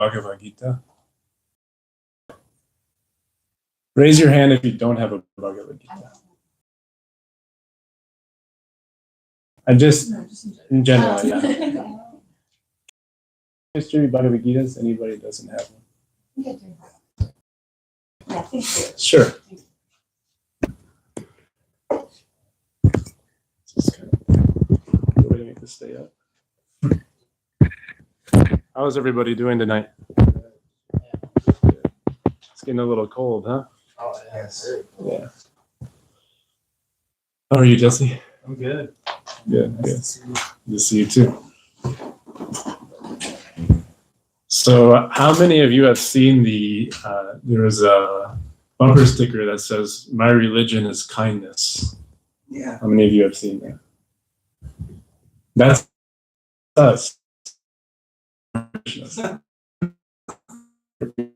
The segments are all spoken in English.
Bhagavad Gita? Raise your hand if you don't have a Bhagavad Gita. In general, yeah. History Bhagavad Gitas, anybody doesn't have one? Yeah, thank you. Sure. Just kind of way to make this stay up. How's everybody doing tonight? It's getting a little cold, huh? Oh, yes. Yeah. How are you, Jesse? I'm good. Good. Good to see you too. So, how many of you have seen there is a bumper sticker that says, "My religion is kindness"? Yeah. How many of you have seen that? That's us.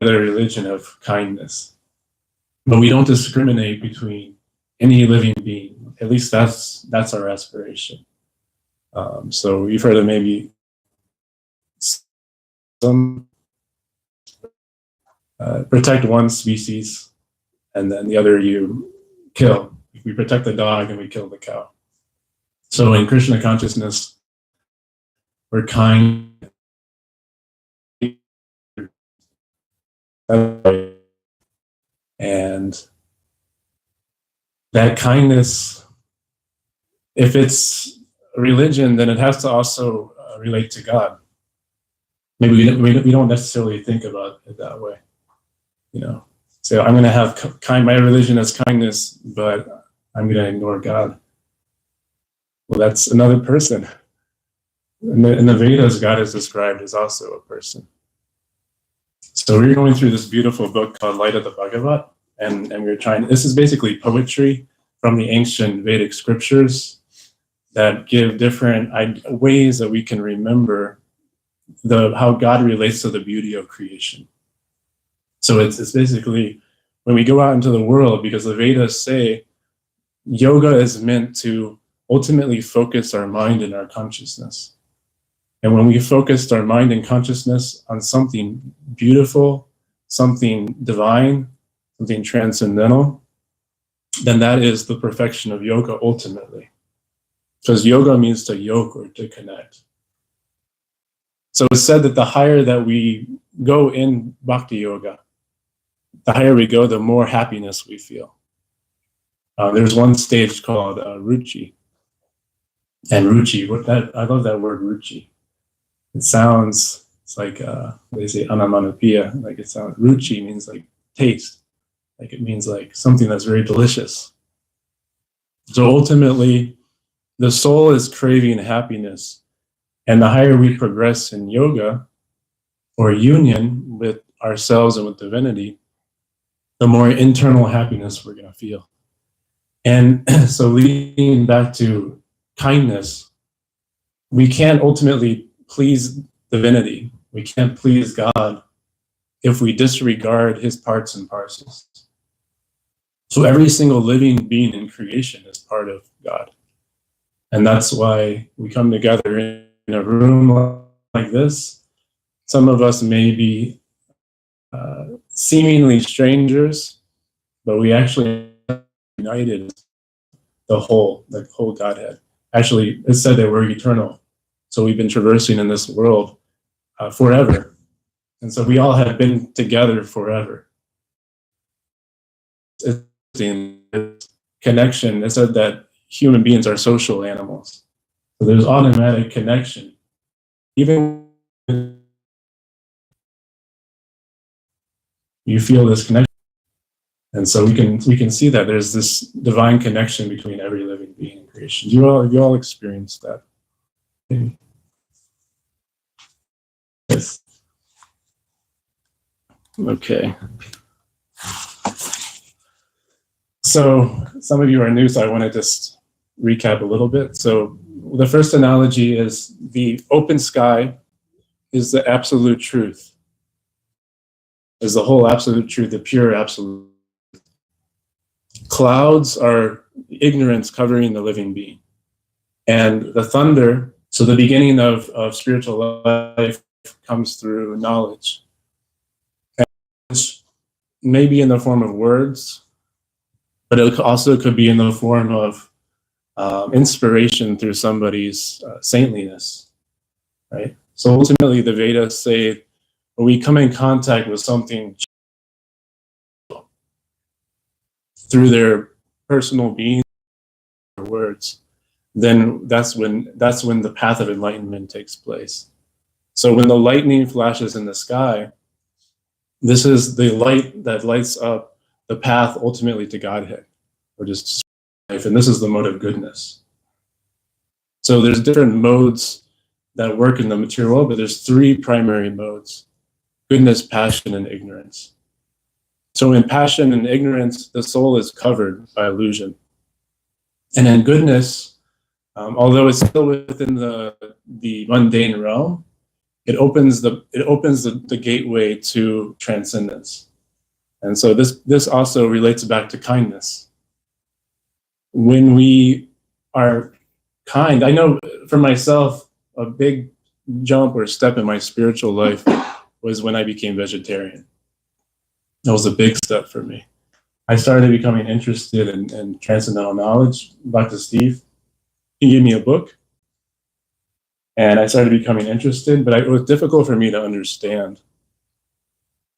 The religion of kindness. But we don't discriminate between any living being. At least that's our aspiration. So you've heard of maybe some protect one species and then the other you kill. We protect the dog and we kill the cow. So in Krishna consciousness, we're kind. And that kindness, if it's a religion, then it has to also relate to God. Maybe we don't necessarily think about it that way, you know. So I'm going to have my religion as kindness, but I'm going to ignore God. Well, that's another person. In the Vedas, God is described as also a person. So we're going through this beautiful book called Light of the Bhagavat, and we're trying. This is basically poetry from the ancient Vedic scriptures that give different ways that we can remember how God relates to the beauty of creation. So it's basically when we go out into the world, because the Vedas say yoga is meant to ultimately focus our mind and our consciousness. And when we focused our mind and consciousness on something beautiful, something divine, something transcendental, then that is the perfection of yoga ultimately. Because yoga means to yoke or to connect. So it's said that the higher that we go in bhakti yoga, the higher we go, the more happiness we feel. There's one stage called ruchi. And ruchi, I love that word ruchi. It's like they say anamanapia, like it sounds, ruchi means like taste. Like it means like something that's very delicious. So ultimately, the soul is craving happiness. And the higher we progress in yoga or union with ourselves and with divinity, the more internal happiness we're going to feel. And so leading back to kindness, we can't ultimately please divinity. We can't please God if we disregard his parts and parcels. So every single living being in creation is part of God. And that's why we come together in a room like this. Some of us may be seemingly strangers, but we actually are united the whole Godhead. Actually, it's said that we're eternal. So we've been traversing in this world forever. And so we all have been together forever. It's connection. It said that human beings are social animals. So there's automatic connection. Even when you feel this connection. And so we can see that there's this divine connection between every living being in creation. You all experienced that. Yes. Okay. So some of you are new, so I want to just recap a little bit. So the first analogy is the open sky is the absolute truth. Is the whole absolute truth, the pure absolute. Clouds are ignorance covering the living being. And the thunder, so the beginning of spiritual life comes through knowledge. maybe in the form of words, but it also could be in the form of inspiration through somebody's saintliness, right? So ultimately, the Vedas say when we come in contact with something through their personal being or words, then that's when the path of enlightenment takes place. So when the lightning flashes in the sky, this is the light that lights up the path ultimately to Godhead, or just life, and this is the mode of goodness. So there's different modes that work in the material world, but there's three primary modes: goodness, passion, and ignorance. So in passion and ignorance, the soul is covered by illusion. And in goodness, although it's still within the mundane realm, it opens the gateway to transcendence. And so this also relates back to kindness. When we are kind, I know for myself, a big jump or step in my spiritual life was when I became vegetarian. That was a big step for me. I started becoming interested in transcendental knowledge. Dr. Steve, he gave me a book, and I started becoming interested, but it was difficult for me to understand.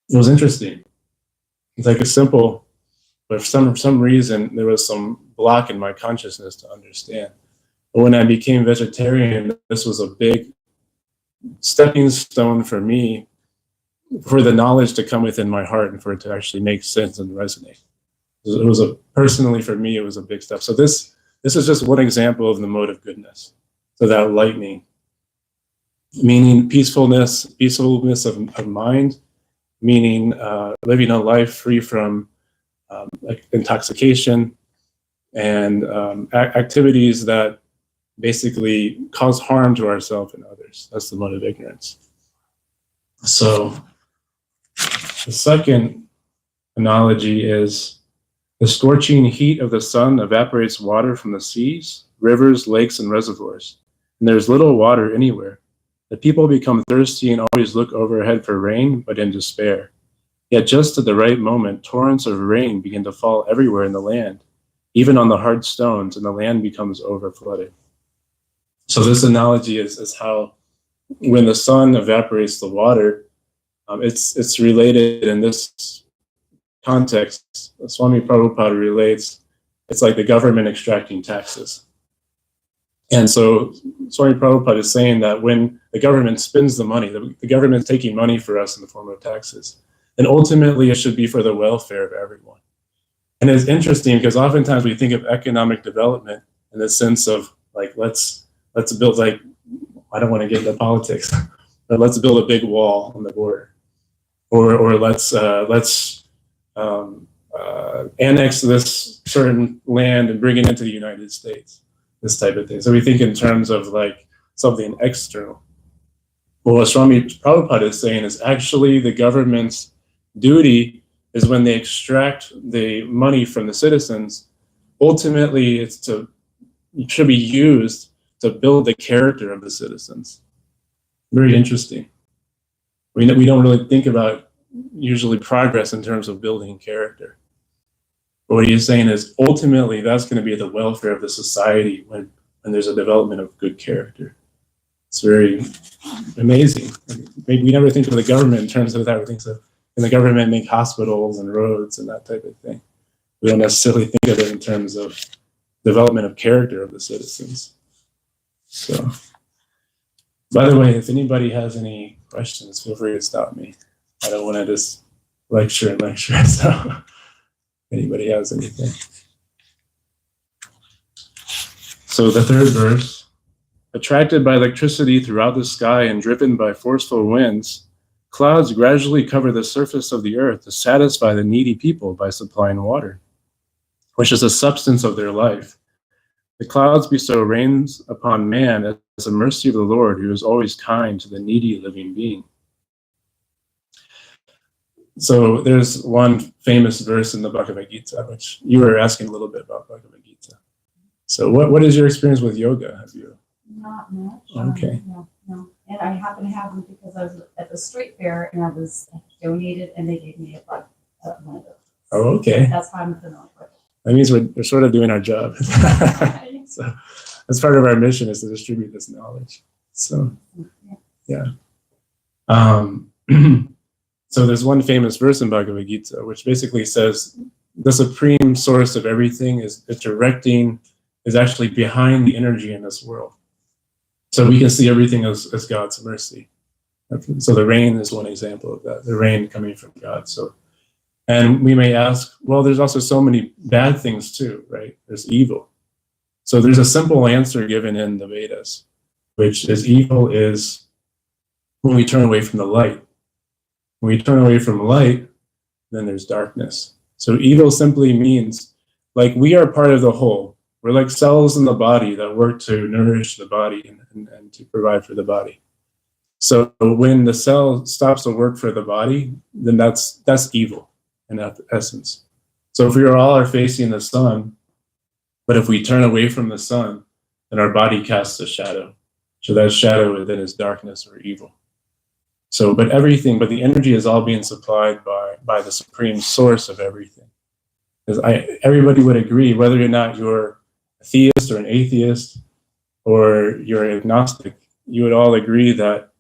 It was interesting. It's like a simple, but for some reason, there was some block in my consciousness to understand. But when I became vegetarian, this was a big stepping stone for me, for the knowledge to come within my heart and for it to actually make sense and resonate. It was personally for me, it was a big step. So this is just one example of the mode of goodness. So that lightning, meaning peacefulness of mind, meaning living a life free from like intoxication and activities that basically cause harm to ourselves and others. That's the mode of ignorance. So the second analogy is the scorching heat of the sun evaporates water from the seas, rivers, lakes, and reservoirs, and there's little water anywhere. The people become thirsty and always look overhead for rain, but in despair. Yet just at the right moment, torrents of rain begin to fall everywhere in the land, even on the hard stones, and the land becomes overflooded. So this analogy is how when the sun evaporates the water, it's related in this context. Swami Prabhupada relates, it's like the government extracting taxes. And so Swami Prabhupada is saying that when the government spends the money, the government's taking money for us in the form of taxes, and ultimately it should be for the welfare of everyone. And it's interesting because oftentimes we think of economic development in the sense of like, let's build, like, I don't want to get into politics, but let's build a big wall on the border, or let's annex this certain land and bring it into the United States, this type of thing. So we think in terms of like something external. Well, what Swami Prabhupada is saying is actually the government's duty is when they extract the money from the citizens, ultimately it should be used to build the character of the citizens. Very interesting. We don't really think about usually progress in terms of building character. But what he's saying is ultimately that's going to be the welfare of the society when there's a development of good character. It's very amazing. Maybe we never think of the government in terms of that. We think of, can the government make hospitals and roads and that type of thing? We don't necessarily think of it in terms of development of character of the citizens. So, by the way, if anybody has any questions, feel free to stop me. I don't want to just lecture. So, if anybody has anything. So the third verse, attracted by electricity throughout the sky and driven by forceful winds, clouds gradually cover the surface of the earth to satisfy the needy people by supplying water, which is the substance of their life. The clouds bestow rains upon man as the mercy of the Lord, who is always kind to the needy living being. So there's one famous verse in the Bhagavad Gita, which you were asking a little bit about Bhagavad Gita. So what is your experience with yoga? Have you? Not much. Okay. No. And I happen to have them because I was at the street fair and I was donated and they gave me a one of those. Oh, okay. That's how I'm familiar with That means we're sort of doing our job. it. So that's part of our mission, is to distribute this knowledge. So, yeah. So there's one famous verse in Bhagavad Gita, which basically says the supreme source of everything is actually behind the energy in this world. So we can see everything as God's mercy. So the rain is one example of that, the rain coming from God. So, and we may ask, well, there's also so many bad things too, right? There's evil. So there's a simple answer given in the Vedas, which is evil is when we turn away from the light. When we turn away from light, then there's darkness. So evil simply means, like, we are part of the whole. We're like cells in the body that work to nourish the body and to provide for the body. So when the cell stops to work for the body, then that's evil in essence. So if we all are facing the sun, but if we turn away from the sun, then our body casts a shadow. So that shadow then is darkness or evil. So, but the energy is all being supplied by the supreme source of everything. Because everybody would agree, whether or not you're a theist or an atheist or you're agnostic, you would all agree that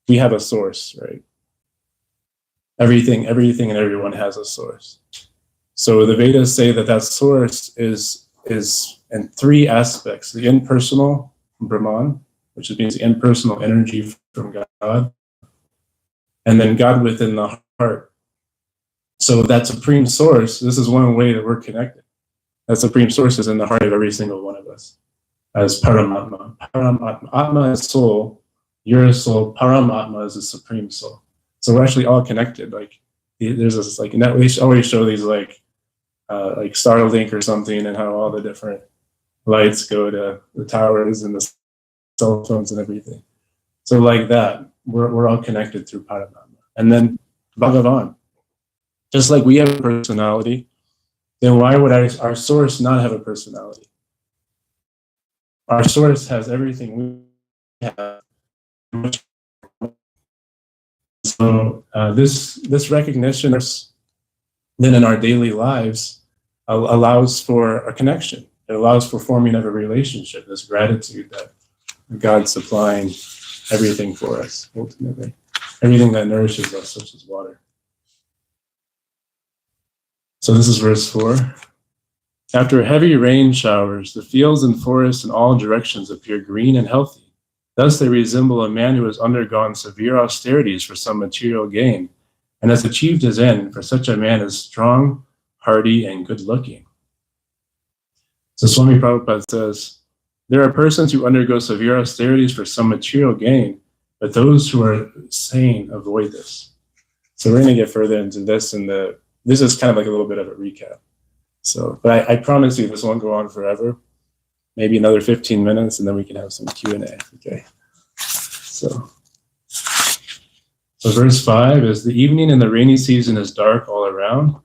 we have a source, right? Everything and everyone has a source. So the Vedas say that source is in three aspects: the impersonal Brahman, which means the impersonal energy from God, and then God within the heart. So that supreme source, this is one way that we're connected. That supreme source is in the heart of every single one of us as Paramatma. Paramatma. Atma is soul, you're a soul, Paramatma is the supreme soul. So we're actually all connected. Like there's this, like, we always show these like Starlink or something, and how all the different lights go to the towers and the cell phones and everything. So like that, we're all connected through Paramatma. And then Bhagavan. Just like we have a personality, then why would our source not have a personality? Our source has everything we have. So this recognition then in our daily lives allows for a connection. It allows for forming of a relationship, this gratitude that God's supplying everything for us, ultimately. Everything that nourishes us, such as water. So this is verse 4. After heavy rain showers, the fields and forests in all directions appear green and healthy. Thus they resemble a man who has undergone severe austerities for some material gain and has achieved his end, for such a man is strong, hardy, and good-looking. So Swami Prabhupada says, there are persons who undergo severe austerities for some material gain, but those who are sane avoid this. So we're going to get further into this, and this is kind of like a little bit of a recap. So, but I promise you this won't go on forever. Maybe another 15 minutes, and then we can have some Q&A. Okay. So verse 5 is, the evening in the rainy season is dark all around.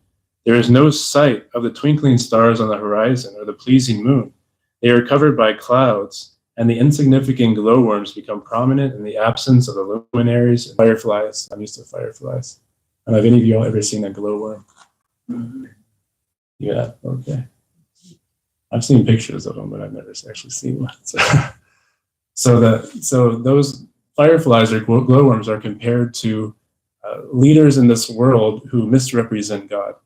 There is no sight of the twinkling stars on the horizon or the pleasing moon. They are covered by clouds, and the insignificant glowworms become prominent in the absence of the luminaries and fireflies. I'm used to fireflies. Have any of you all ever seen a glowworm? Mm-hmm. Yeah, okay. I've seen pictures of them, but I've never actually seen one. So those fireflies or glowworms are compared to leaders in this world who misrepresent God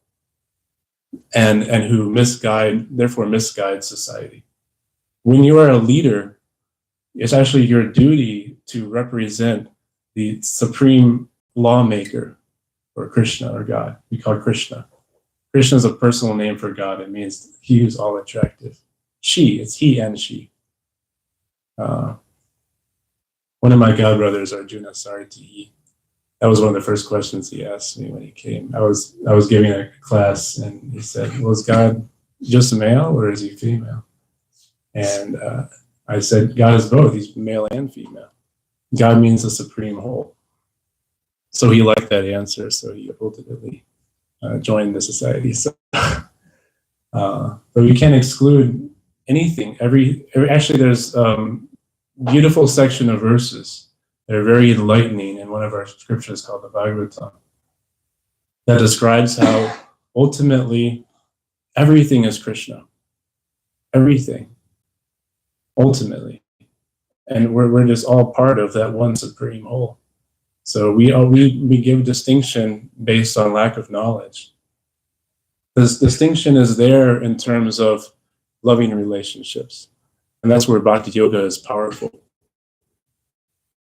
and who therefore misguide society. When you are a leader, it's actually your duty to represent the supreme lawmaker, or Krishna, or God. We call Krishna. Krishna is a personal name for God. It means he who's all attractive. It's he and she. One of my godbrothers, Arjuna Sarati, that was one of the first questions he asked me when he came. I was giving a class, and he said, well, is God just a male or is he female? And I said, God is both. He's male and female. God means the supreme whole. So he liked that answer, so he ultimately joined the society. So, but we can't exclude anything. Actually, there's beautiful section of verses that are very enlightening in one of our scriptures called the Bhagavatam that describes how ultimately, everything is Krishna. Everything, ultimately. And we're just all part of that one supreme whole. So we give distinction based on lack of knowledge. This distinction is there in terms of loving relationships. And that's where Bhakti Yoga is powerful,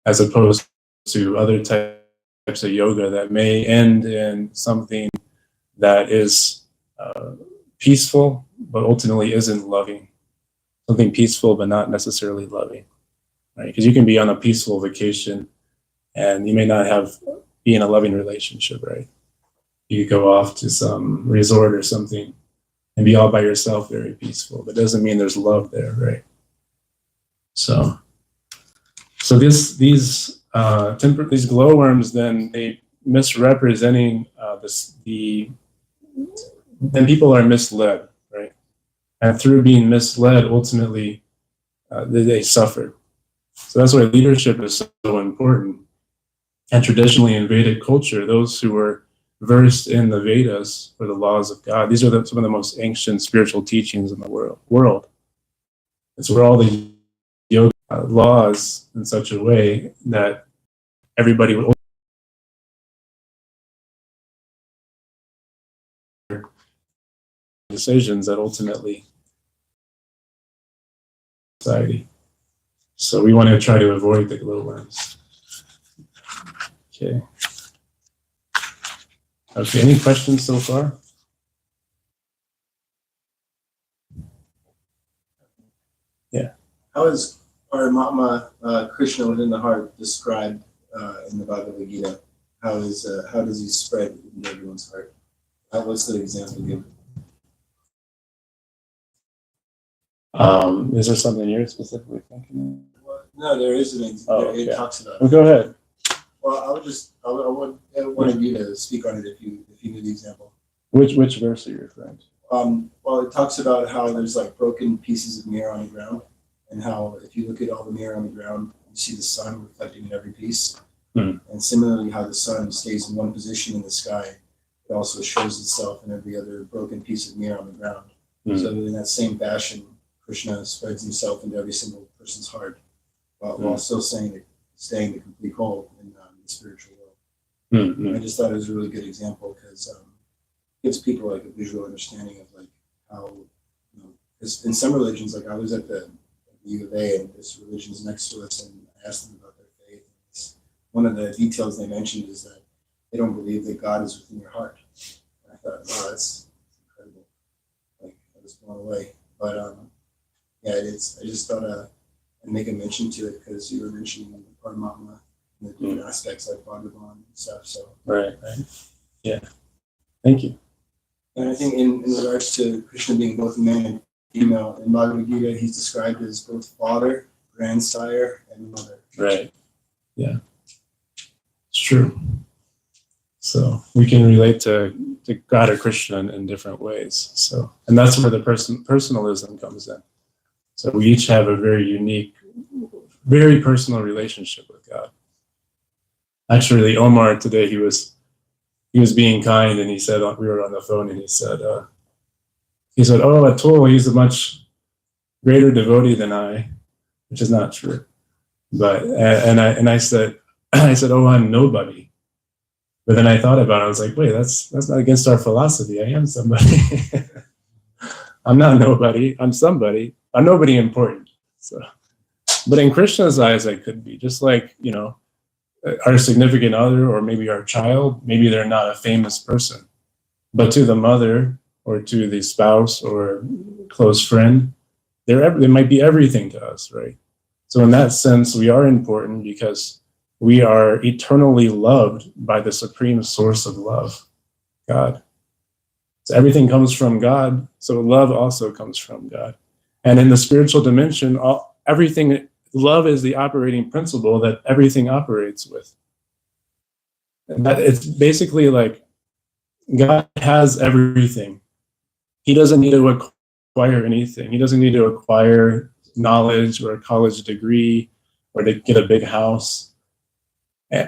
as opposed to other types of yoga that may end in something that is peaceful, but ultimately isn't loving. Something peaceful, but not necessarily loving, right? Because you can be on a peaceful vacation and you may not be in a loving relationship, right? You could go off to some resort or something and be all by yourself, very peaceful, but doesn't mean there's love there, right? So these glowworms, then they misrepresenting then people are misled, right? And through being misled, ultimately, they suffer. So that's why leadership is so important. And traditionally in Vedic culture, those who were versed in the Vedas or the laws of God, these are some of the most ancient spiritual teachings in the world. It's where all the yoga laws in such a way that everybody would decisions that ultimately society. So we want to try to avoid the glowworms. Okay. Okay, any questions so far? Yeah. How is Paramatma Krishna within the heart described in the Bhagavad Gita? How does he spread in everyone's heart? What's the example given? Is there something you're specifically thinking? Well, no, there is an example. It talks about. Well, go ahead. Well, I wanted you to speak on it if you knew the example. Which verse are you referring to? Well, it talks about how there's like broken pieces of mirror on the ground, and how if you look at all the mirror on the ground, you see the sun reflecting in every piece. And similarly, how the sun stays in one position in the sky, it also shows itself in every other broken piece of mirror on the ground. So in that same fashion, Krishna spreads himself into every single person's heart, while still staying the complete whole in the spiritual world. I just thought it was a really good example because it gives people like a visual understanding of like how, because in some religions, like I was at the U of A and this religion's next to us, and I asked them about their faith. One of the details they mentioned is that they don't believe that God is within your heart. And I thought, wow, that's incredible. Like I was blown away. But yeah, it is. I just thought I'd make a mention to it because you were mentioning Paramatma and the different aspects like Bhagavan and stuff. So Right. Yeah. Thank you. And I think in regards to Krishna being both man and female, in Bhagavad Gita, he's described as both father, grandsire, and mother. Right. Yeah. It's true. So we can relate to God or Krishna in different ways. So, and that's where the personalism comes in. So we each have a very unique, very personal relationship with God. Actually, Omar today, he was being kind, and he said, we were on the phone, and he said, oh, Atula, he's a much greater devotee than I, which is not true. But and I said, oh, I'm nobody. But then I thought about it. I was like, wait, that's not against our philosophy. I am somebody. I'm not nobody. I'm somebody. I'm nobody important. So, but in Krishna's eyes, I could be just like our significant other or maybe our child. Maybe they're not a famous person, but to the mother or to the spouse or close friend, they might be everything to us, right? So in that sense, we are important because we are eternally loved by the supreme source of love, God. So everything comes from God, so love also comes from God. And in the spiritual dimension, love is the operating principle that everything operates with. And that it's basically like God has everything. He doesn't need to acquire anything. He doesn't need to acquire knowledge or a college degree or to get a big house.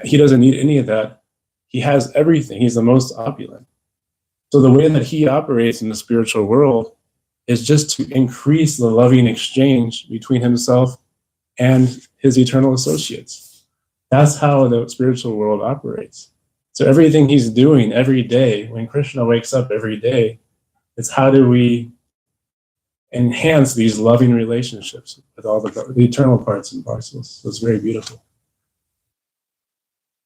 He doesn't need any of that. He has everything. He's the most opulent. So the way that he operates in the spiritual world is just to increase the loving exchange between himself and his eternal associates. That's how the spiritual world operates. So everything he's doing every day, when Krishna wakes up every day, it's how do we enhance these loving relationships with all the eternal parts and parcels. So it's very beautiful.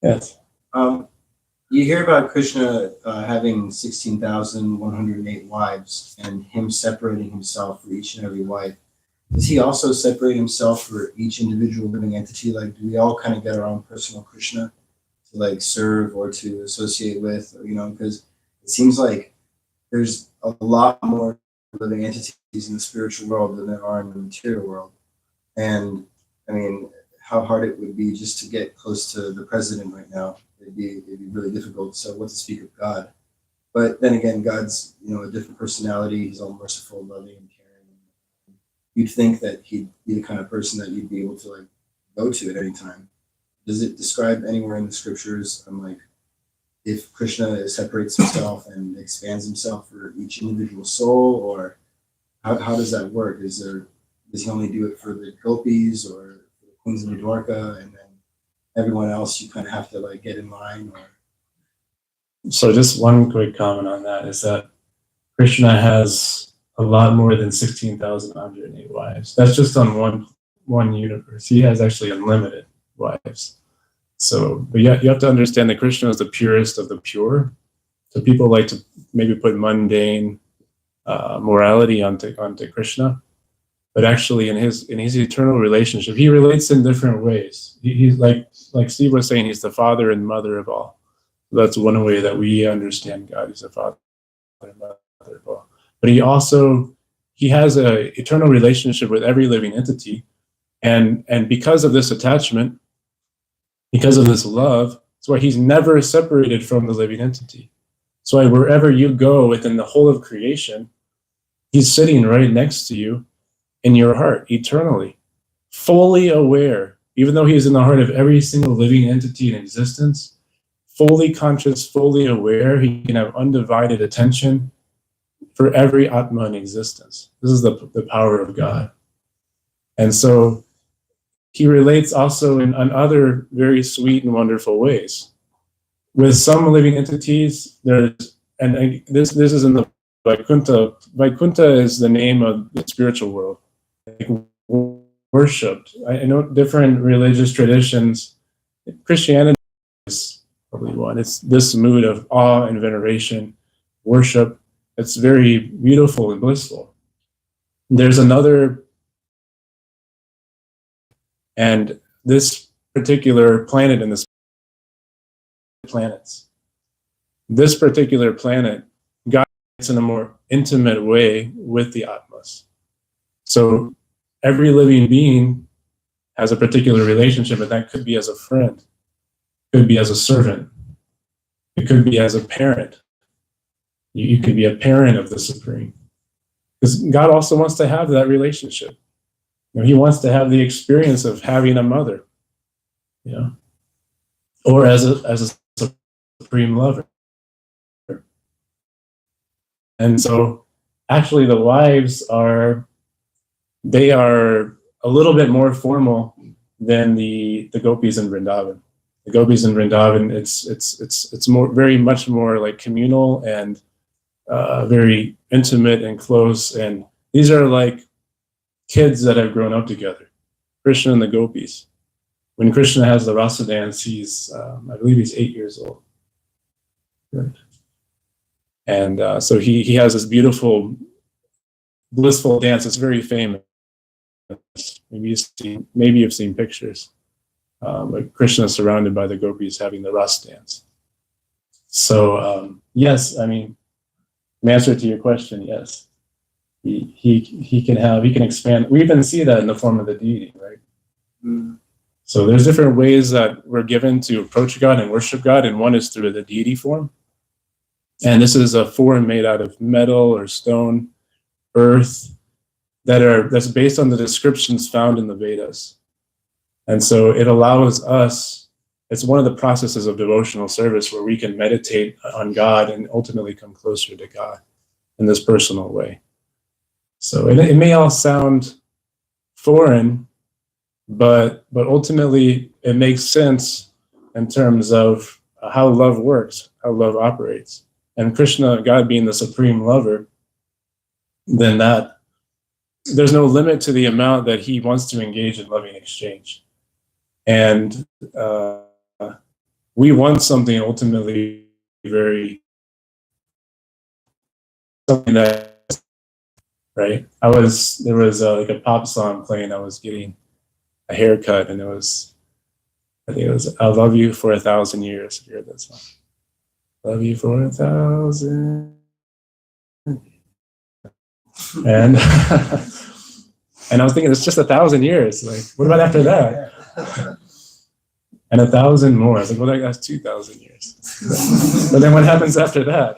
Yes. You hear about Krishna having 16,108 wives and him separating himself for each and every wife. Does he also separate himself for each individual living entity? Like, do we all kind of get our own personal Krishna to like serve or to associate with, or, you know, because it seems like there's a lot more living entities in the spiritual world than there are in the material world. And I mean, how hard it would be just to get close to the president right now. It'd be really difficult. So what to speak of God? But then again, God's, you know, a different personality. He's all merciful, loving, and caring. You'd think that he'd be the kind of person that you'd be able to like go to at any time. Does it describe anywhere in the scriptures, like if Krishna separates himself and expands himself for each individual soul, or how does that work? Does he only do it for the gopis or for the queens of Dwarka, and then everyone else you kind of have to like get in line? Or So just one quick comment on that is that Krishna has a lot more than 16,108 wives. That's just on one universe. He has actually unlimited wives. So, but yeah, you have to understand that Krishna is the purest of the pure. So people like to maybe put mundane morality onto Krishna, but actually in his eternal relationship, he relates in different ways. He's like Steve was saying, he's the father and mother of all. That's one way that we understand God. He's the father and mother of all. But he has an eternal relationship with every living entity, and because of this attachment, because of this love, that's why he's never separated from the living entity. That's why wherever you go within the whole of creation, he's sitting right next to you in your heart eternally, fully aware, even though he's in the heart of every single living entity in existence, fully conscious, fully aware. He can have undivided attention for every Atma in existence. This is the power of God. And so he relates also in other very sweet and wonderful ways. With some living entities, this is in the Vaikuntha. Vaikuntha is the name of the spiritual world. Like, worshipped. I know different religious traditions. Christianity is probably one. It's this mood of awe and veneration, worship. It's very beautiful and blissful. There's another. And this particular planet in this planets, this particular planet, God gets in a more intimate way with the Atmas. So every living being has a particular relationship, and that could be as a friend, could be as a servant, it could be as a parent. You could be a parent of the Supreme. Because God also wants to have that relationship. You know, he wants to have the experience of having a mother, you know, or as a supreme lover. And so actually the wives are a little bit more formal than the gopis in Vrindavan. The gopis in Vrindavan, it's very much more like communal and very intimate and close. And these are like kids that have grown up together, Krishna and the gopis. When Krishna has the rasa dance, I believe he's 8 years old. Right. And so he has this beautiful, blissful dance. It's very famous. Maybe you've seen pictures. But Krishna is surrounded by the gopis having the rasa dance. So yes, I mean, in answer to your question, yes. He can expand. We even see that in the form of the deity, right? Mm. So there's different ways that we're given to approach God and worship God, and one is through the deity form. And this is a form made out of metal or stone, earth, that's based on the descriptions found in the Vedas. And so it allows us, it's one of the processes of devotional service where we can meditate on God and ultimately come closer to God in this personal way. So it may all sound foreign, but ultimately it makes sense in terms of how love works, how love operates. And Krishna, God being the supreme lover, then that there's no limit to the amount that he wants to engage in loving exchange. And we want something ultimately very, something that, right? There was like a pop song playing. I was getting a haircut, and I think it was, "I love you for 1,000 years." If you heard that song, "Love you for 1,000." And and I was thinking, it's just 1,000 years. Like, what about after that? And 1,000 more. I was like, well, that's 2,000 years. But then what happens after that?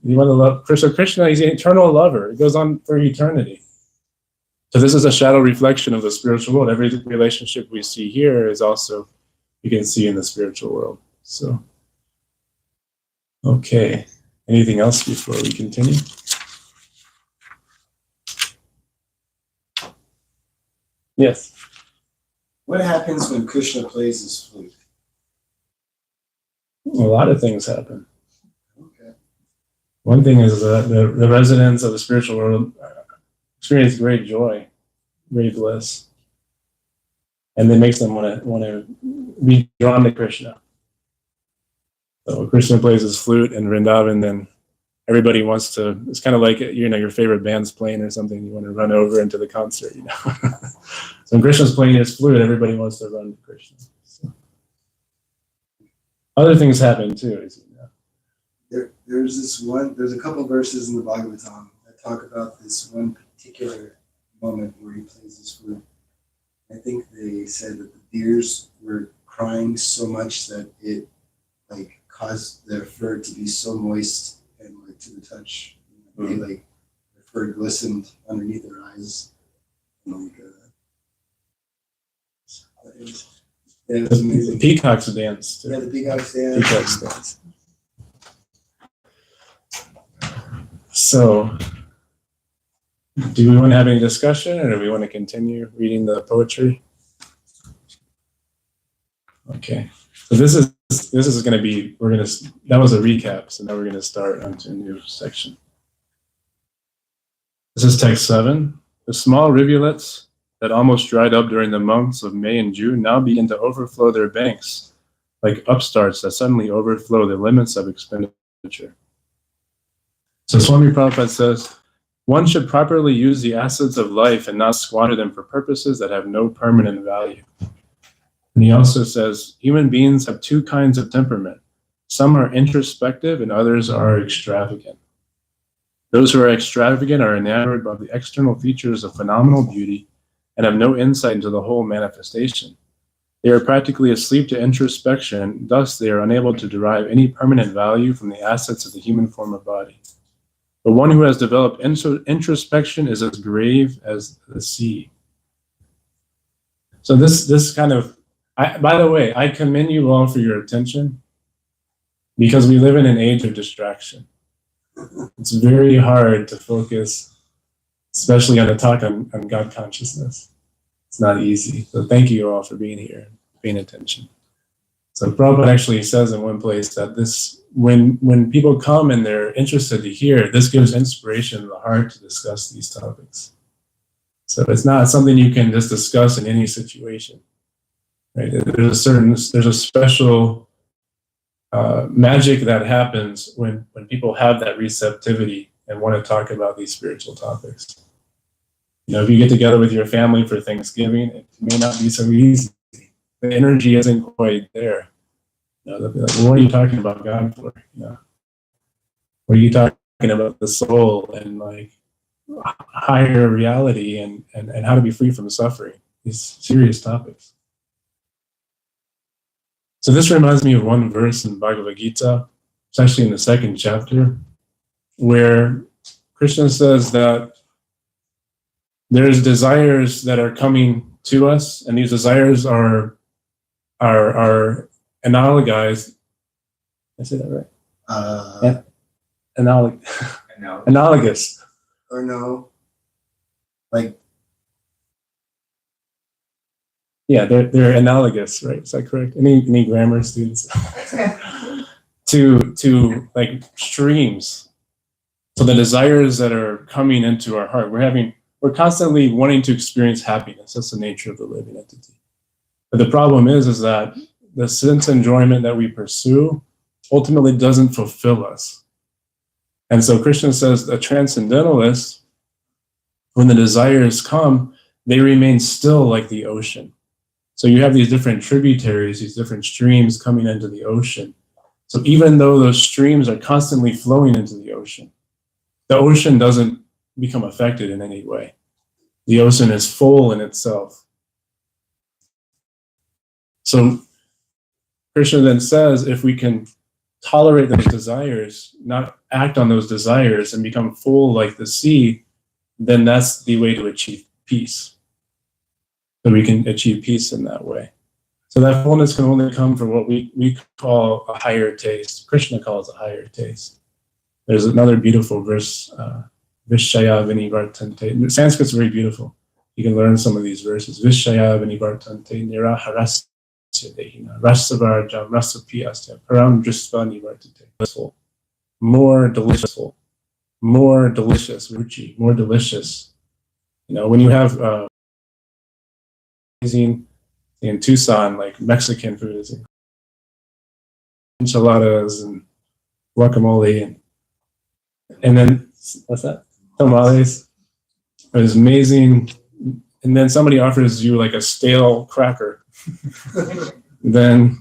You want to love Krishna. Krishna, he's an eternal lover. It goes on for eternity. So this is a shadow reflection of the spiritual world. Every relationship we see here is also, you can see in the spiritual world. So, okay. Anything else before we continue? Yes. What happens when Krishna plays his flute? A lot of things happen. Okay. One thing is that the residents of the spiritual world experience great joy, great bliss, and it makes them want to be drawn to Krishna. So Krishna plays his flute in Vrindavan, then everybody wants to. It's kind of like, your favorite band's playing or something. You want to run over into the concert. So when Krishna's playing his flute, everybody wants to run to Krishna. So. Other things happen too, as you know. There's a couple verses in the Bhagavatam that talk about this one particular moment where he plays his flute. I think they said that the deers were crying so much that it caused their fur to be so moist and to the touch. They their fur glistened underneath their eyes. And, it was amazing. The peacocks dance too. Yeah, the peacocks dance. Peacocks dance. So, do we want to have any discussion, or do we want to continue reading the poetry? Okay. So this is going to be, that was a recap. So now we're going to start onto a new section. This is text 7. The small rivulets that almost dried up during the months of May and June now begin to overflow their banks, like upstarts that suddenly overflow the limits of expenditure. So Swami Prabhupada says, one should properly use the assets of life and not squander them for purposes that have no permanent value. And he also says, human beings have two kinds of temperament. Some are introspective and others are extravagant. Those who are extravagant are enamored by the external features of phenomenal beauty and have no insight into the whole manifestation. They are practically asleep to introspection, thus they are unable to derive any permanent value from the assets of the human form of body. The one who has developed introspection is as grave as the sea. So this kind of, by the way, I commend you all for your attention, because we live in an age of distraction. It's very hard to focus, especially on a talk on God consciousness. It's not easy. So thank you all for being here and paying attention. So Prabhupada actually says in one place that when people come and they're interested to hear, this gives inspiration to the heart to discuss these topics. So it's not something you can just discuss in any situation. Right? There's a special magic that happens when people have that receptivity and want to talk about these spiritual topics. If you get together with your family for Thanksgiving, it may not be so easy. The energy isn't quite there. They'll be like, well, what are you talking about God for? What are you talking about the soul and higher reality and how to be free from suffering? These serious topics. So this reminds me of one verse in Bhagavad Gita, especially in the 2nd chapter, where Krishna says that there's desires that are coming to us, and these desires are analogize. Did I say that right? Uh, Analogous. or no, like, Yeah, they're analogous, right? Is that correct? Any grammar students? to like streams. So the desires that are coming into our heart, we're constantly wanting to experience happiness. That's the nature of the living entity. But the problem is that the sense enjoyment that we pursue ultimately doesn't fulfill us. And so Krishna says a transcendentalist, when the desires come, they remain still like the ocean. So you have these different tributaries, these different streams coming into the ocean. So even though those streams are constantly flowing into the ocean doesn't become affected in any way. The ocean is full in itself. So Krishna then says, if we can tolerate those desires, not act on those desires and become full like the sea, then that's the way to achieve peace. So we can achieve peace in that way. So that fullness can only come from what we call a higher taste. Krishna calls a higher taste. There's another beautiful verse, Vishaya Vinivartante. Sanskrit's very beautiful. You can learn some of these verses. Vishaya Vinivartante Niraharasya Dehina Rasavarjam Rasapiyasya Param Drisva Nivartate. More delicious, ruchi, more delicious. When you have amazing in Tucson, like Mexican food is enchiladas and guacamole and then what's that? Tamales. It was amazing. And then somebody offers you like a stale cracker. Then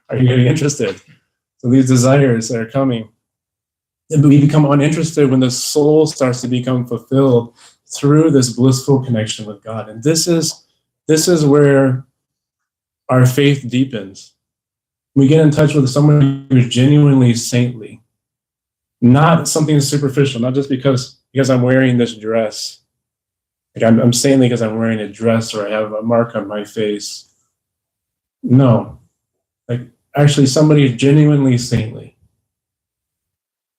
are you getting interested? So these desires that are coming, and we become uninterested when the soul starts to become fulfilled through this blissful connection with God. And this is where our faith deepens. We get in touch with someone who's genuinely saintly, not something superficial, not just because I'm wearing this dress. Like I'm saintly because I'm wearing a dress or I have a mark on my face. No, like actually somebody who's genuinely saintly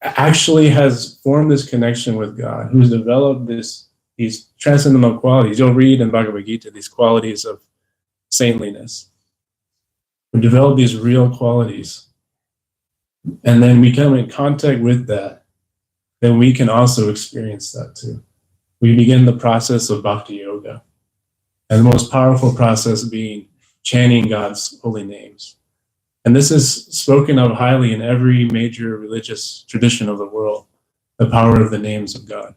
actually has formed this connection with God, who's developed these transcendental qualities. You'll read in Bhagavad Gita these qualities of saintliness. We develop these real qualities. And then we come in contact with that, then we can also experience that too. We begin the process of bhakti yoga. And the most powerful process being chanting God's holy names. And this is spoken of highly in every major religious tradition of the world, the power of the names of God.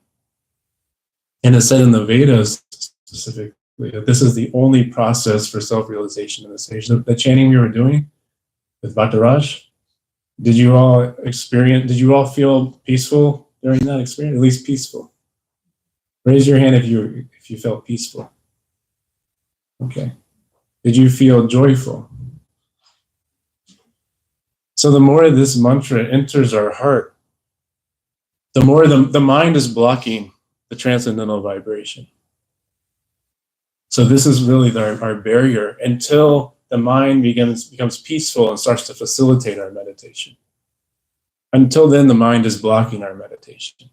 And it's said in the Vedas specifically that this is the only process for self-realization in this age. The chanting we were doing with Bhattaraj, did you all feel peaceful during that experience? At least peaceful. Raise your hand if you felt peaceful. Okay. Did you feel joyful? So the more this mantra enters our heart, the more the mind is blocking the transcendental vibration. So this is really our barrier until the mind becomes peaceful and starts to facilitate our meditation. Until then, the mind is blocking our meditation.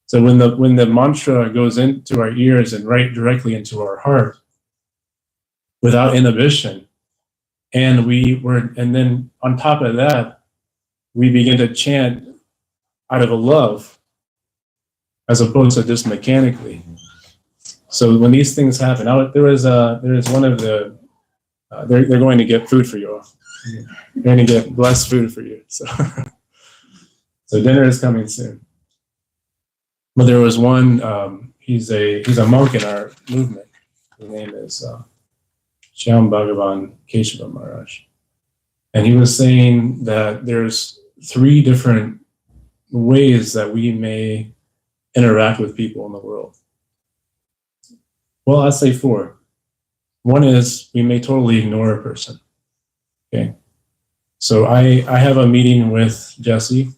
So when the mantra goes into our ears and right directly into our heart, without inhibition, and then on top of that, we begin to chant out of a love, as opposed to just mechanically. So when these things happen, there is one of the they're going to get food for you all. They're going to get blessed food for you. So so dinner is coming soon. But there was one. He's a monk in our movement. His name is Shyam Bhagavan Keshava Maharaj, and he was saying that there's 3 different ways that we may interact with people in the world. Well, I'd say 4. One is we may totally ignore a person. Okay. So I have a meeting with Jesse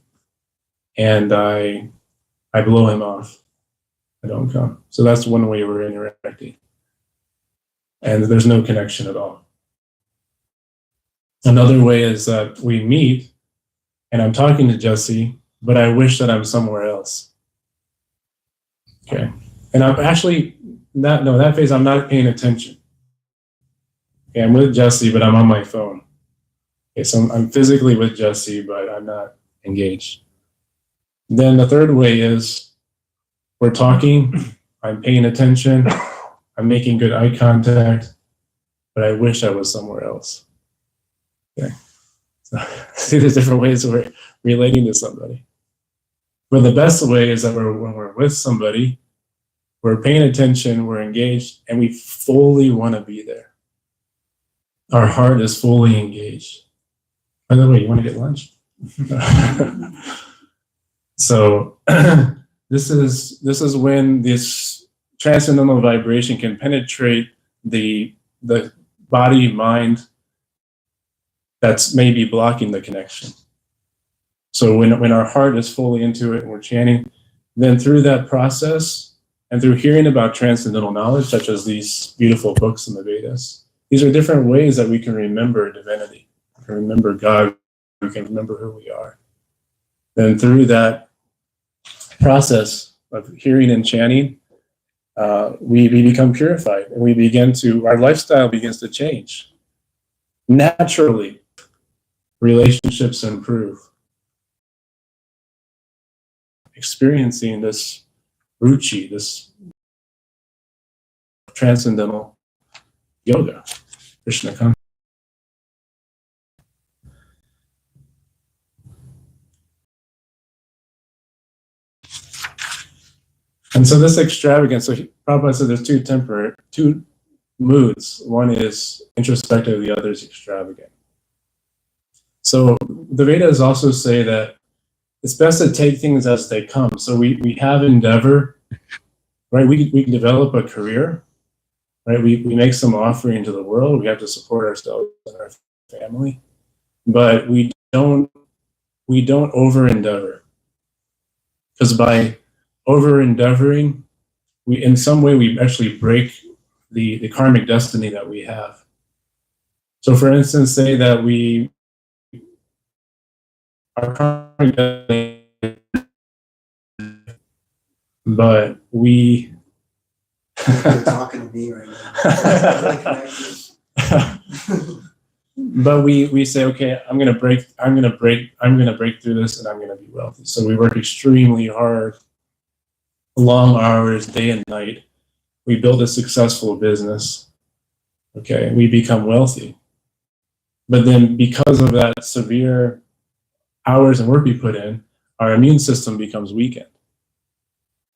and I blow him off. I don't come. So that's one way we're interacting. And there's no connection at all. Another way is that we meet and I'm talking to Jesse, but I wish that I'm somewhere else. Okay. And I'm actually that phase, I'm not paying attention. Okay, I'm with Jesse, but I'm on my phone. Okay, so I'm physically with Jesse, but I'm not engaged. Then the third way is we're talking, I'm paying attention, I'm making good eye contact, but I wish I was somewhere else. Okay. So, see, there's different ways of relating to somebody. But the best way is that when we're with somebody, we're paying attention, we're engaged, and we fully want to be there. Our heart is fully engaged. By the way, you want to get lunch? So this is when this transcendental vibration can penetrate the body, mind that's maybe blocking the connection. So when our heart is fully into it and we're chanting, then through that process and through hearing about transcendental knowledge, such as these beautiful books in the Vedas, these are different ways that we can remember divinity, we can remember God, we can remember who we are. Then through that process of hearing and chanting, we become purified and our lifestyle begins to change. Naturally, relationships improve. Experiencing this ruchi, this transcendental yoga, Krishna consciousness. And so this extravagance, so Prabhupada said there's two moods. One is introspective, the other is extravagant. So the Vedas also say that it's best to take things as they come. So we have endeavor, right? We can develop a career, right? We make some offering to the world. We have to support ourselves and our family, but we don't over endeavor, because by over endeavoring, in some way we actually break the karmic destiny that we have. So, for instance, say that our karmic destiny, but we. You're talking to me right now. But we say, okay, I'm gonna break through this, and I'm gonna be wealthy. So we work extremely hard, long hours, day and night. We build a successful business. Okay, we become wealthy. But then because of that severe hours and work we put in, our immune system becomes weakened.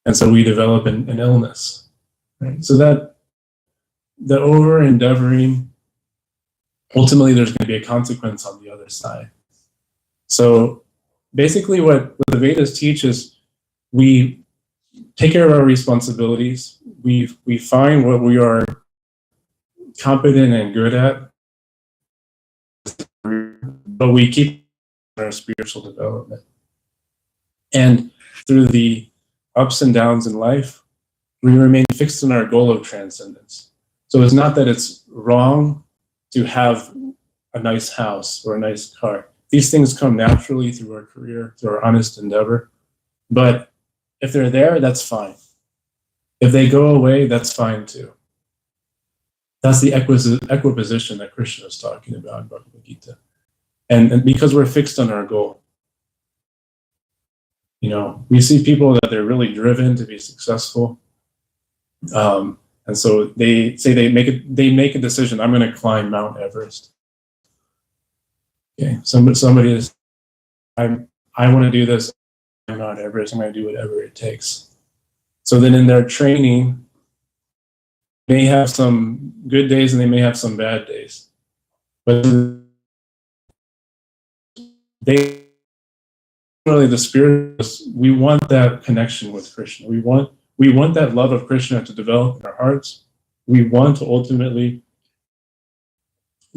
And so we develop an illness. Right? So that the over endeavoring, ultimately there's going to be a consequence on the other side. So basically what the Vedas teach is we take care of our responsibilities, we find what we are competent and good at, but we keep our spiritual development. And through the ups and downs in life, we remain fixed in our goal of transcendence. So it's not that it's wrong to have a nice house or a nice car. These things come naturally through our career, through our honest endeavor. But if they're there, that's fine. If they go away, that's fine too. That's the equiposition that Krishna is talking about in Bhagavad Gita. And because we're fixed on our goal. You know, we see people that they're really driven to be successful. And so they say they make a decision, I'm going to climb Mount Everest. Okay, somebody is, I want to do this, I'm Mount Everest, I'm going to do whatever it takes. So then in their training, they may have some good days and they may have some bad days. But they really, the spirit, we want that connection with Krishna. We want that love of Krishna to develop in our hearts. We want to ultimately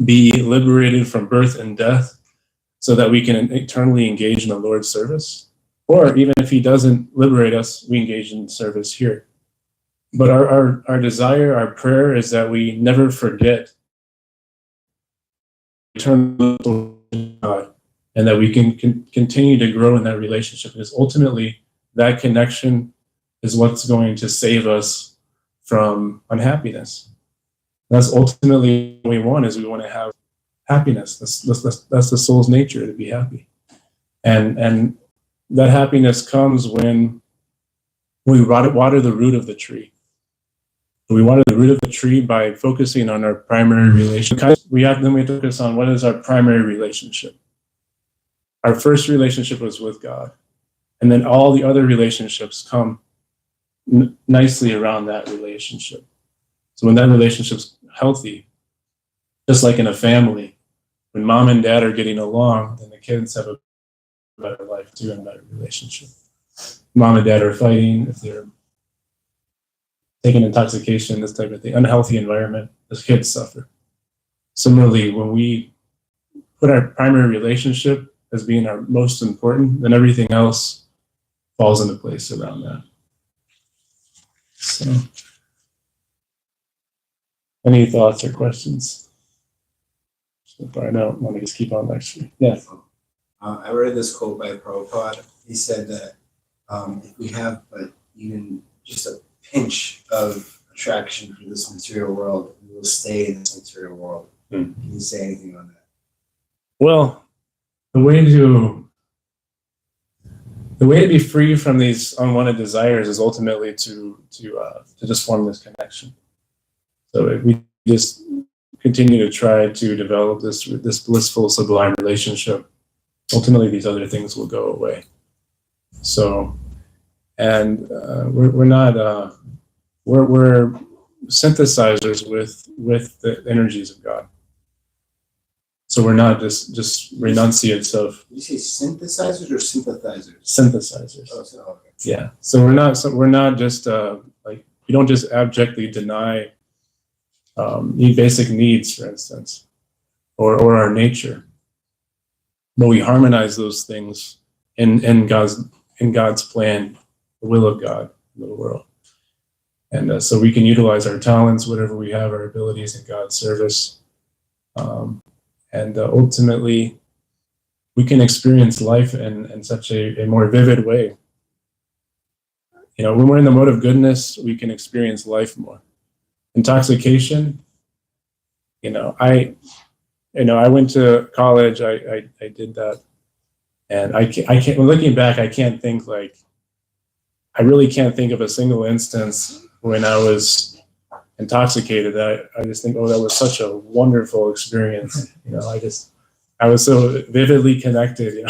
be liberated from birth and death so that we can eternally engage in the Lord's service. Or even if he doesn't liberate us, we engage in service here. But our desire, our prayer is that we never forget turn to God, and that we can continue to grow in that relationship, because ultimately that connection is what's going to save us from unhappiness. That's ultimately what we want, is we want to have happiness. That's the soul's nature, to be happy. And that happiness comes when we water the root of the tree. We water the root of the tree by focusing on our primary relationship. We have to focus on what is our primary relationship. Our first relationship was with God. And then all the other relationships come nicely around that relationship. So when that relationship's healthy, just like in a family, when mom and dad are getting along, then the kids have a better life too, and a better relationship. Mom and dad are fighting, if they're taking intoxication, this type of thing, unhealthy environment, the kids suffer. Similarly, when we put our primary relationship as being our most important, then everything else falls into place around that. So, any thoughts or questions? So far, I don't want to just keep on lecturing. Yeah. I read this quote by Prabhupada. He said that if we have even just a pinch of attraction for this material world, we will stay in this material world. Can you say anything on that? Well, the way to be free from these unwanted desires is ultimately to just form this connection. So if we just continue to try to develop this blissful, sublime relationship, ultimately these other things will go away. So, and we're synthesizers with the energies of God. So we're not just renunciates of. Did you say synthesizers or sympathizers? Synthesizers. Oh, so, okay. Yeah. So we're not just like, we don't just abjectly deny basic needs, for instance, or our nature, but we harmonize those things in God's plan, the will of God in the world. And so we can utilize our talents, whatever we have, our abilities in God's service. And ultimately, we can experience life in such a more vivid way. You know, when we're in the mode of goodness, we can experience life more. Intoxication, I went to college, I did that. And I can't, looking back, I really can't think of a single instance when I was intoxicated. I just think, oh, that was such a wonderful experience. I was so vividly connected.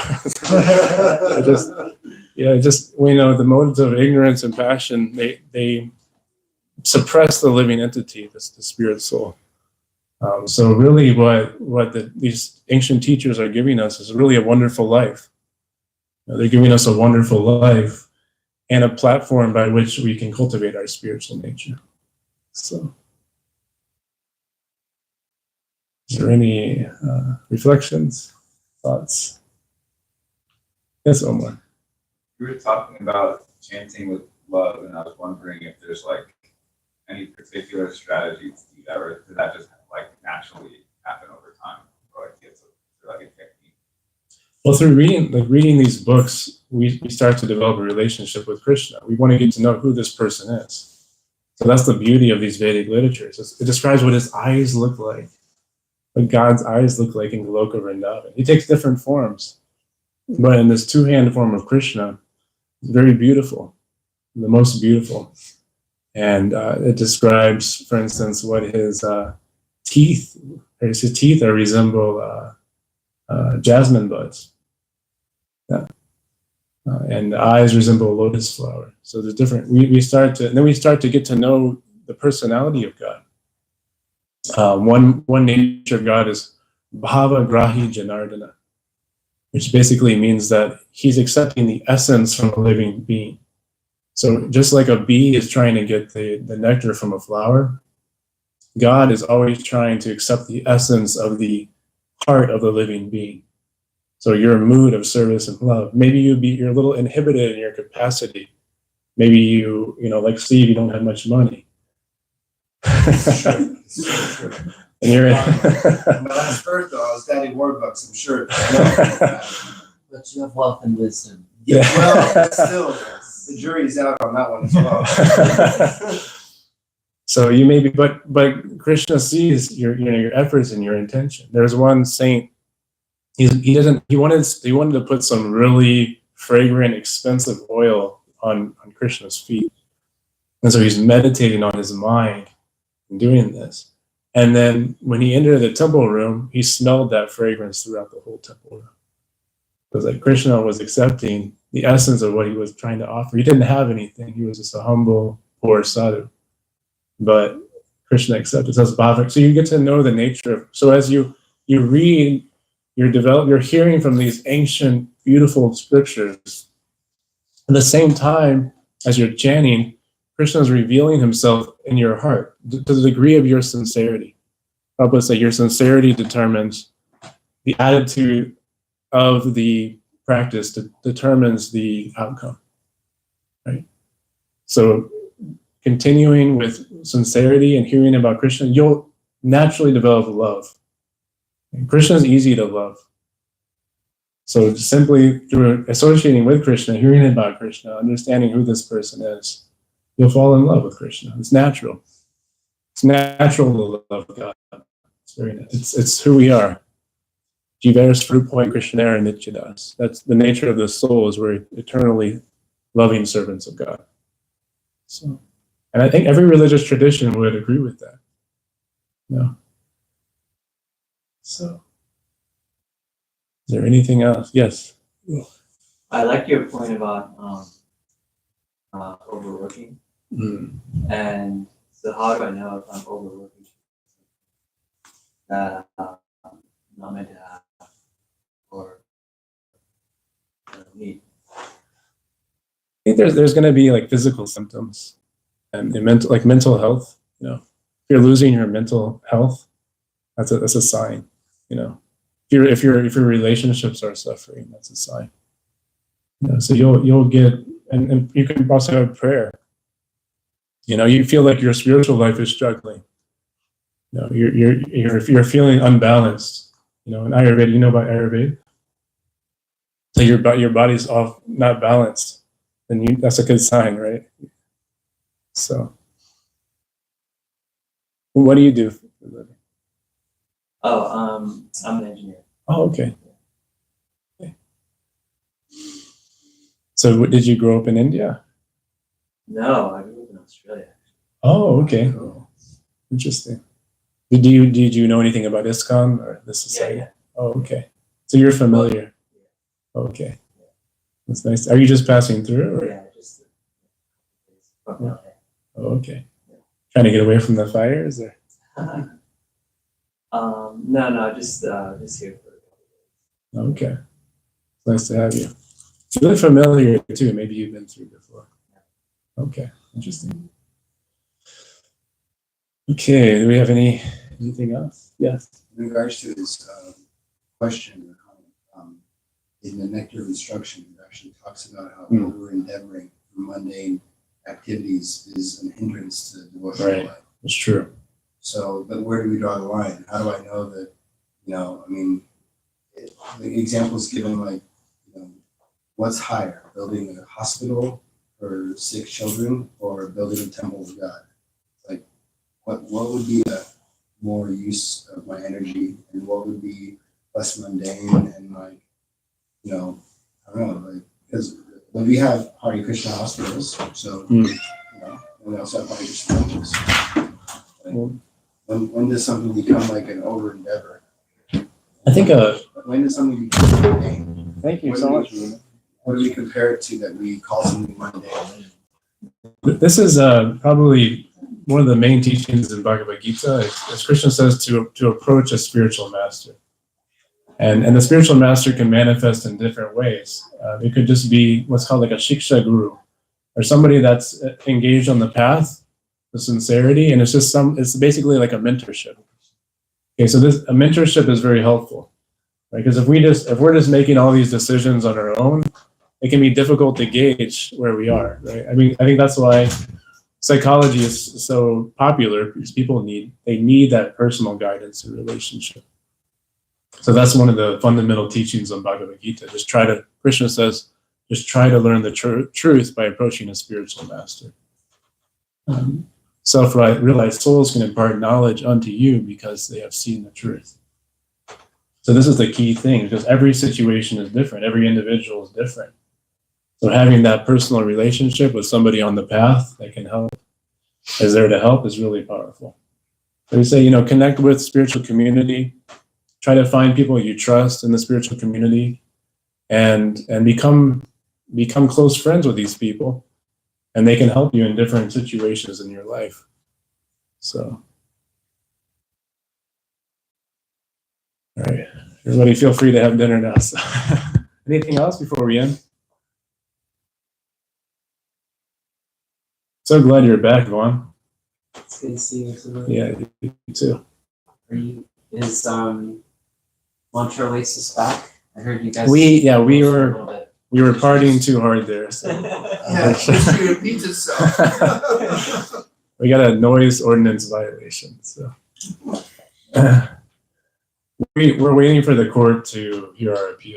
The motives of ignorance and passion, they suppress the living entity, the spirit soul. So really, what these ancient teachers are giving us is really a wonderful life. They're giving us a wonderful life and a platform by which we can cultivate our spiritual nature. So, is there any reflections, thoughts? Yes, Omar. You were talking about chanting with love, and I was wondering if there's like any particular strategies you ever, did that just like naturally happen over time, or like it's like a technique? Well, through reading these books, we start to develop a relationship with Krishna. We want to get to know who this person is. So that's the beauty of these Vedic literatures. It describes what his eyes look like, what God's eyes look like in Goloka Vrindavan. He takes different forms, but in this two-hand form of Krishna, it's very beautiful, the most beautiful. And it describes, for instance, what his teeth resemble jasmine buds. Yeah. And the eyes resemble a lotus flower. So there's different. We start to get to know the personality of God. One nature of God is Bhava Grahi Janardana, which basically means that he's accepting the essence from a living being. So just like a bee is trying to get the nectar from a flower, God is always trying to accept the essence of the heart of the living being. So your mood of service and love, maybe you're a little inhibited in your capacity. Maybe you like Steve, you don't have much money. And you're My last birth, though, I was Daddy Warbucks, I'm sure. But you have wealth and wisdom. Yeah, well, but still, the jury's out on that one as well. So you may be, but Krishna sees your efforts and your intention. There's one saint. He wanted to put some really fragrant, expensive oil on Krishna's feet, and so he's meditating on his mind and doing this. And then when he entered the temple room, he smelled that fragrance throughout the whole temple room. It was like Krishna was accepting the essence of what he was trying to offer. He didn't have anything. He was just a humble, poor sadhu. But Krishna accepted. So that's bhava. So you get to know the nature of. So as you read, you're hearing from these ancient, beautiful scriptures. At the same time as you're chanting, Krishna is revealing himself in your heart to the degree of your sincerity. Prabhupada said your sincerity determines the attitude of the practice, determines the outcome. Right? So continuing with sincerity and hearing about Krishna, you'll naturally develop love. And Krishna is easy to love. So simply through associating with Krishna, hearing about Krishna, understanding who this person is, you'll fall in love with Krishna. It's natural. It's natural to love God. It's very nice. It's who we are. Jivaris Frupoy Krishnara Nityadas. That's the nature of the soul, is we're eternally loving servants of God. So, and I think every religious tradition would agree with that. No. So, is there anything else? Yes. I like your point about overworking. And so how do I know if I'm overworking that I'm not meant to have or need? I think there's going to be like physical symptoms and mental health. You know, if you're losing your mental health, that's a sign. You know, if your relationships are suffering, that's a sign. You know, so you'll get, and you can also have prayer. You know, you feel like your spiritual life is struggling. You know, you're feeling unbalanced. You know, in Ayurveda, you know about Ayurveda. So your body's off, not balanced, then that's a good sign, right? So, what do you do for a living? Oh, I'm an engineer. Oh, okay. So, did you grow up in India? No, I grew up in Australia. Oh, okay. Interesting. Did you know anything about ISKCON or the society? Yeah. Oh, okay. So you're familiar. Okay. That's nice. Are you just passing through? Or? Yeah, just. Oh, okay. Trying to get away from the fires, or? No, just here for a couple of days. Okay. It's nice to have you. You look familiar too. Maybe you've been through before. Okay. Interesting. Okay. Do we have anything else? Yes. In regards to this question, in the Nectar of Instruction, it actually talks about how over endeavoring for mundane activities is an hindrance to devotional Right. life. It's true. So, but where do we draw the line? How do I know that, I mean, the example is given like, what's higher, building a hospital for sick children or building a temple of God? Like, what would be a more use of my energy, and what would be less mundane and like, I don't know, like, because when we have Hare Krishna hospitals, so, and we also have Hare Krishna temples. Like, when does something become like an over endeavor? I think. When does something become mundane? Thank you so much. What do we compare it to that we call something mundane? This is probably one of the main teachings in Bhagavad Gita. As Krishna says, to approach a spiritual master. And the spiritual master can manifest in different ways. It could just be what's called like a shiksha guru, or somebody that's engaged on the path of sincerity, and it's basically like a mentorship. Okay, so a mentorship is very helpful, right? Because if we're just making all these decisions on our own, it can be difficult to gauge where we are, right? I mean, I think that's why psychology is so popular because people need that personal guidance and relationship. So that's one of the fundamental teachings on Bhagavad Gita. Krishna says, just try to learn the truth by approaching a spiritual master. Self-realized souls can impart knowledge unto you because they have seen the truth. So this is the key thing, because every situation is different. Every individual is different. So having that personal relationship with somebody on the path that can help, is there to help, is really powerful. So we say, connect with spiritual community. Try to find people you trust in the spiritual community, and become close friends with these people, and they can help you in different situations in your life. So, all right, everybody, feel free to have dinner now. So. Anything else before we end? So glad you're back, Vaughn. It's good to see you. Atula. Yeah, you too. Is Montreal Oasis back? I heard you guys. We were partying too hard there. So. Yeah, history repeats itself. We got a noise ordinance violation. So we're waiting for the court to hear our appeal.